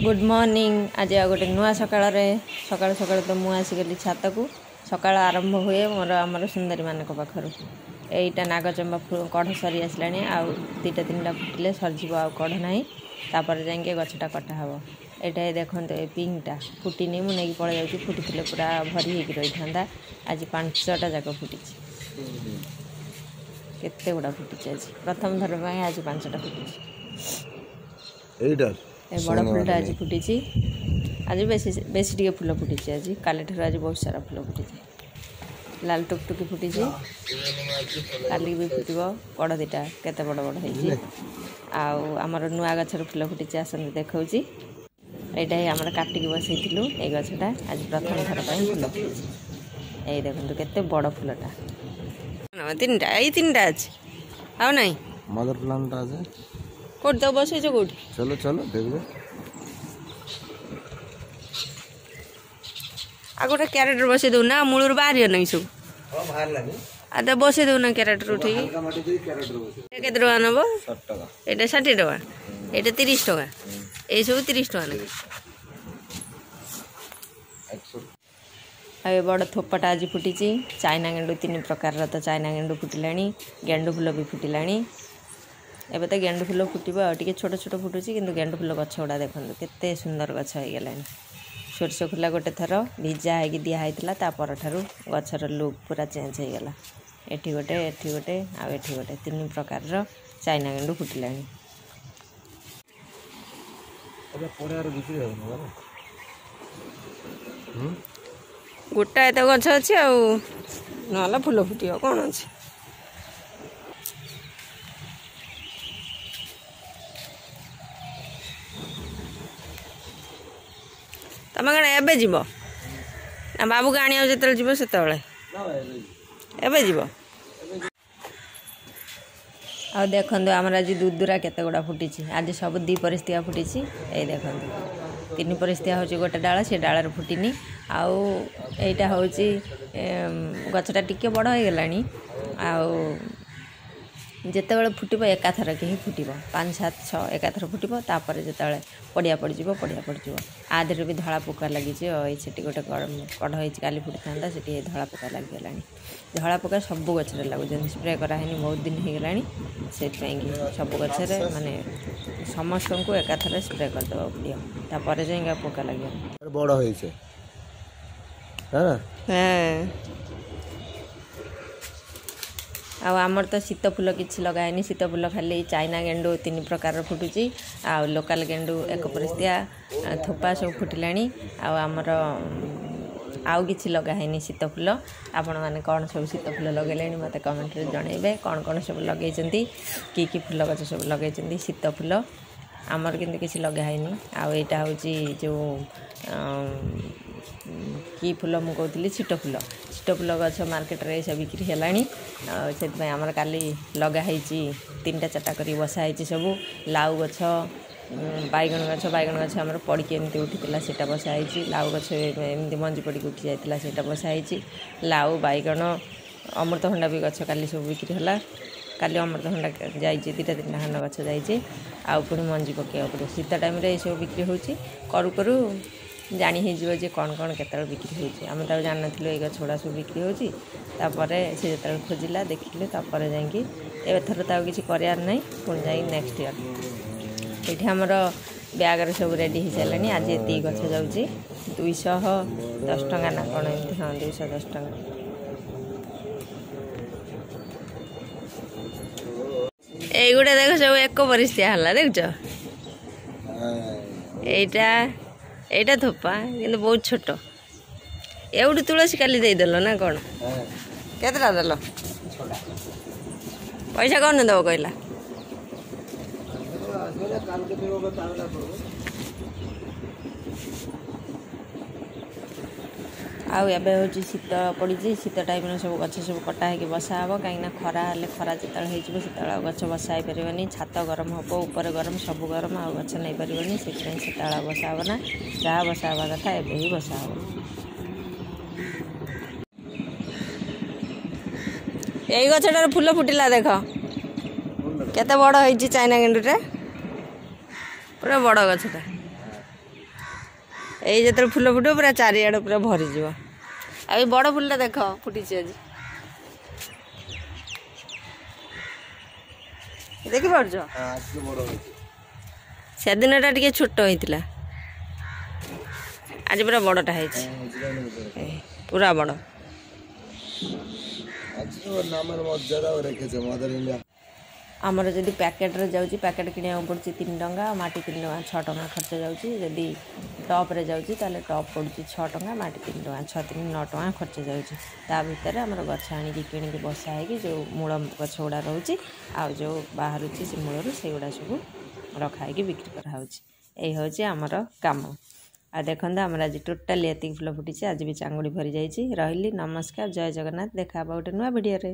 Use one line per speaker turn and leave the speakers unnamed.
Good morning. आज आ गोटे नुआ सकाळ सकाळ सकाळ तो मुझे आसिगली छात को सकाळ आरंभ हुए मोर आमर सुंदरी मान पाखर यहीटा नागचंबा कढ़ सरी आसला आउ दुटा तीन फुटिले सरजीव आउ कढ़ ना तापर जाए गछटा कटा हम यहाँ देखते ये पिंकटा फुटिनी मुझे नहीं पड़े जाऊँ फुटी पूरा भरी होगी रही था। आज 5टा जाक फुटी केते गुड़ा फुटी आज प्रथम थर आज 5टा फुटी बड़ फुलटा आज फुटी आज बेसी टे फुल फुटी आज काली ठार आज बहुत सारा फुल फुटी लाल टुकटुकी फुटी काली भी फुट कड़ दुटा केते बड़ बड़ हो आमर नुआ गचर फुल फुटी आसते देखा यहाँ आम काटिक बसई ये गछटा आज प्रथम थर फुल फुटी यही देखो केते बड़ फुलटा 3टा ये 3टा आज आउ ना
मदर प्लांट आज
कौट तो बसईच कौट
चलो चलो देखो
आ गोटे क्यारेटर बसई दौ ना मूलर बाहर ना सब आ तो बसई दौ ना क्यारेटर उठे केते टका नब एटा 60 टका एटा 30 टका ये सब 30 टका ना आ बड़ थोपटा आज फुटी चाइना गेंडू 3 प्रकार तो चाइना गेंडू फुटिला गेंडू फुल भी फुटिला एबे तो गेंडू फुल फुटब टे छोट छोट फुटुची कि गेंडू फुल गछ गुड़ा देखो केते सुंदर गछ हो गला सोरष फुला गोटे थर भिजा हो दिखाई तापर ठारू गचर लुक पूरा चेंज हो गला एठी गोटे आठी गोटे 3 प्रकार चाइना गेंडू फुटिला गोटा एत गछ अच्छे ना फुल फुट कौन अच्छे तुम कण एबे जीव ना बाबू को आने जो जीव से एबे जीव आ देखो आमर आज दूरदूरा केते गुड़ा फुटी आज सब 2 परिस्थिया फुटी ये देखो 3 परिस्थिया हूँ गोटे डाल से डाल फुटिनी आउ यहाँ हूँ गछटा टिके बड़ हो गलानी जिते बड़े फुटब एकाथर के ही फुटब 5 7 6 एकाथर फुटब तापर जिते पड़िया पड़ आधे भी धला पोका लगी से गोटे कढ़ हो काली फुटी था से धला पोका लगिगला धला पोका सब गचर लगुच स्प्रे करानी बहुत दिन हो गला से सब गचर माने समस्त को एकाथर स्प्रे करदे पड़े जाए पोका लगे
बड़
आमर तो शीत फुल किसी लगाएनी शीत फुल खाली चाइना गेंडू 3 प्रकार फुटुची आ लोकल गेंडू 1 परिस्थिया थोपा सब फुटिला आमर आउ किसी लगाएनी शीत फुल आपण मैंने कौन सब शीत फुल लगे मत कमेंट रे जनइबे कौन कौन सब लगे कि फुल गछ सब लगे शीत फुल आमर किंतु किसी लगाएनी आईटा हूँ जो कि फुल मुझे कहती छिट फुल गछ मार्केट रे सब बिक्री है से आमर काली लगाई 3टा 4टा कर बसाई सब लाउ गछ बैगण गछ आमर पड़ी एमती उठी से बसाई लाउ गछ एमती मंजी पड़ी उठी जाता से बसाई लाउ बैगण अमृतभंडा भी गछ काली सब बिक्री है काली अमृतभंडा जाइए 2टा 3टा खंड गछ जाइए आउ पुणी मंजी पकड़ा पड़े शीत टाइम सब बिक्री होची करू करू जानी हो जे कौन कौन केत बिक्री होती आम तो जान नु ये गछड़ा सब बिक्री होपर से जो खोजिला देखिले जाकि एथर तो किसी करार ना पुणी जा नेक्स्ट ईयर ये आमर ब्यागर सब रेडी हो सारे आज ये गछ जाऊँगी 210 टका ना कौन एमती हाँ 210 टका এইগুটা দেখো সব এক পরিস্থিতি হল দেখছো এইটা থোপা কিন্তু বহুত ছোট এউটি তুলসী কালি ଦେଇଦେଲ না কোন কেতটা দেল পয়সা কোন দেব কইলা आबे हूँ शीत पड़ी शीत टाइम सब गछ सब कटा हो बसा हे कहीं खरा हेल्ले खरा जो से गछ बसा पारे छात गरम हम ऊपर गरम सब गरम आ गछ नहीं पारे से बसा हे ना जहाँ बसा हवा कथा एवं ही बसा यही गछटार फुल फुटिला देख केते बड़ होइछि चाइना गेंडूटा पूरा बड़ गछटा ଏଇ ଯେତେବେଳେ ଫୁଲ ଫୁଟିବ ପୁରା ଚାରିଆଡ଼େ ପୁରା ଭରିଯିବ। ଆଉ ଏଇ ବଡ଼ ଫୁଲଟା ଦେଖ ଫୁଟିଛି ଆଜି, ଦେଖିପାରୁଛ? ସେଦିନଟା ଟିକେ ଛୋଟ ହେଇଥିଲା, ଆଜି ପୁରା ବଡ଼ଟା ହେଇଛି, ପୁରା ବଡ଼। ଆମର ଯଦି ପ୍ୟାକେଟ୍ରେ ଯାଉଛି, ପ୍ୟାକେଟ୍ କିଣିବାକୁ ପଡ଼ୁଛି 3 ଟଙ୍କା, ମାଟି 3 ଟଙ୍କା 6 ଟଙ୍କା ଖର୍ଚ୍ଚ ଯାଉଛି। ଯଦି ଟପ୍ରେ ଯାଉଛି ତାହେଲେ ଟପ୍ ପଡ଼ୁଛି 6 ଟଙ୍କା, ମାଟି 3 ଟଙ୍କା, 6 3 9 ଟଙ୍କା ଖର୍ଚ୍ଚ ଯାଉଛି। ତା ଭିତରେ ଆମର ଗଛ ଆଣିକି କିଣିକି ବସା ହେଇକି ଯେଉଁ ମୂଳ ଗଛ ଗୁଡ଼ା ରହୁଛି ଆଉ ଯେଉଁ ବାହାରୁଛି ସେ ମୂଳରୁ ସେଗୁଡ଼ା ସବୁ ରଖା ହେଇକି ବିକ୍ରି କରାହେଉଛି। ଏଇ ହେଉଛି ଆମର କାମ। ଆଉ ଦେଖନ୍ତୁ ଆମର ଆଜି ଟୋଟାଲି ଏତିକି ଫୁଲ ଫୁଟିଛି, ଆଜି ବି ଚାଙ୍ଗୁଡ଼ି ଭରି ଯାଇଛି। ରହିଲି, ନମସ୍କାର, ଜୟ ଜଗନ୍ନାଥ। ଦେଖା ହେବା ଗୋଟେ ନୂଆ ଭିଡ଼ିଓରେ।